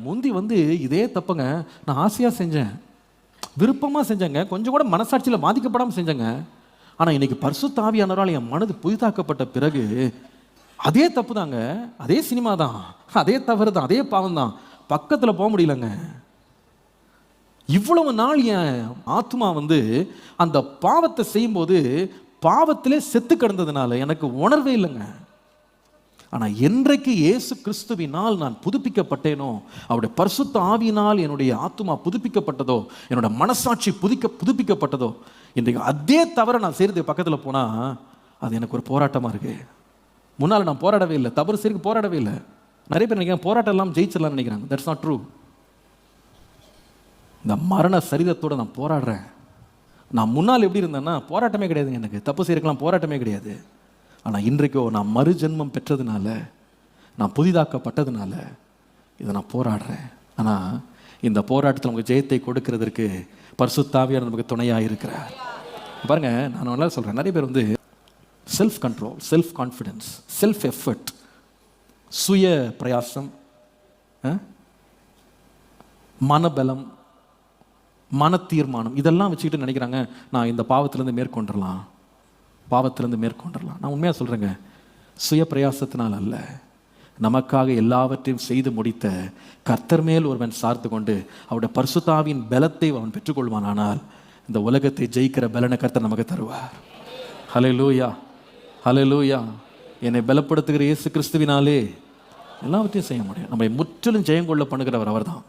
முந்தி இதே தப்புங்க நான் ஆசையாக செஞ்சேன், விருப்பமாக செஞ்சேங்க, கொஞ்சம் கூட மனசாட்சியில் பாதிக்கப்படாமல் செஞ்சேங்க. ஆனால் இன்னைக்கு பரிசுத்த ஆவியானவரால் என் மனது புதிதாக்கப்பட்ட பிறகு அதே தப்பு தாங்க, அதே சினிமா தான், அதே தவறு தான், அதே பாவம் தான், பக்கத்தில் போக முடியலங்க. இவ்வளவு நாள் என் ஆத்மா அந்த பாவத்தை செய்யும்போது பாவத்திலே செத்து கிடந்ததுனால எனக்கு உணர்வே இல்லைங்க. ஆனால் என்றைக்கு இயேசு கிறிஸ்துவினால் நான் புதுப்பிக்கப்பட்டேனோ, அவருடைய பரிசுத்த ஆவியினால் என்னுடைய ஆத்மா புதுப்பிக்கப்பட்டதோ, என்னோட மனசாட்சி புதுப்பிக்கப்பட்டதோ, இன்றைக்கு அதே தவிர நான் செய்கிறது பக்கத்தில் போனால் அது எனக்கு ஒரு போராட்டமாக இருக்கு. முன்னால் நான் போராடவே இல்லை, தவறு செய்யறதுக்கு போராடவே இல்லை. நிறைய பேர் நினைக்கிறாங்க போராட்டம் எல்லாம் ஜெயிச்சிடலாம்னு நினைக்கிறாங்க. That's not true. இந்த மரண சரீரத்தோடு நான் போராடுறேன். நான் முன்னால் எப்படி இருந்தேன்னா போராட்டமே கிடையாதுங்க, எனக்கு தப்பு செய்யறதுக்கெல்லாம் போராட்டமே கிடையாது. ஆனால் இன்றைக்கோ நான் மறுஜென்மம் பெற்றதுனால, நான் புதிதாக்கப்பட்டதுனால இதை நான் போராடுறேன். ஆனால் இந்த போராட்டத்தில் நமக்கு ஜெயத்தை கொடுக்கறதற்கு பரிசுத்த ஆவியானவர் நமக்கு துணையாக இருக்கிறார். பாருங்க, நான் நல்லா சொல்கிறேன், நிறைய பேர் self control, self confidence, self effort, சுய பிரயாசம், மனபலம், மன தீர்மானம், இதெல்லாம் வச்சுக்கிட்டு நினைக்கிறாங்க நான் இந்த பாவத்திலேருந்து மேற்கொண்டுடலாம். நான் உண்மையாக சொல்கிறேங்க, சுய பிரயாசத்தினால் அல்ல, நமக்காக எல்லாவற்றையும் செய்து முடித்த கர்த்தர் மேல் ஒருவன் சார்ந்து கொண்டு அவருடைய பரிசுத்த ஆவியின் பலத்தை அவன் பெற்றுக்கொள்வானால் இந்த உலகத்தை ஜெயிக்கிற பலனை கர்த்தர் நமக்கு தருவார். ஹல்லேலூயா, ஹல்லேலூயா. என்னை பலப்படுத்துகிற இயேசு கிறிஸ்துவினாலே எல்லாவற்றையும் செய்ய முடியும். நம்மை முற்றிலும் ஜெயம் கொள்ள பண்ணுகிறவர் அவர் தான்.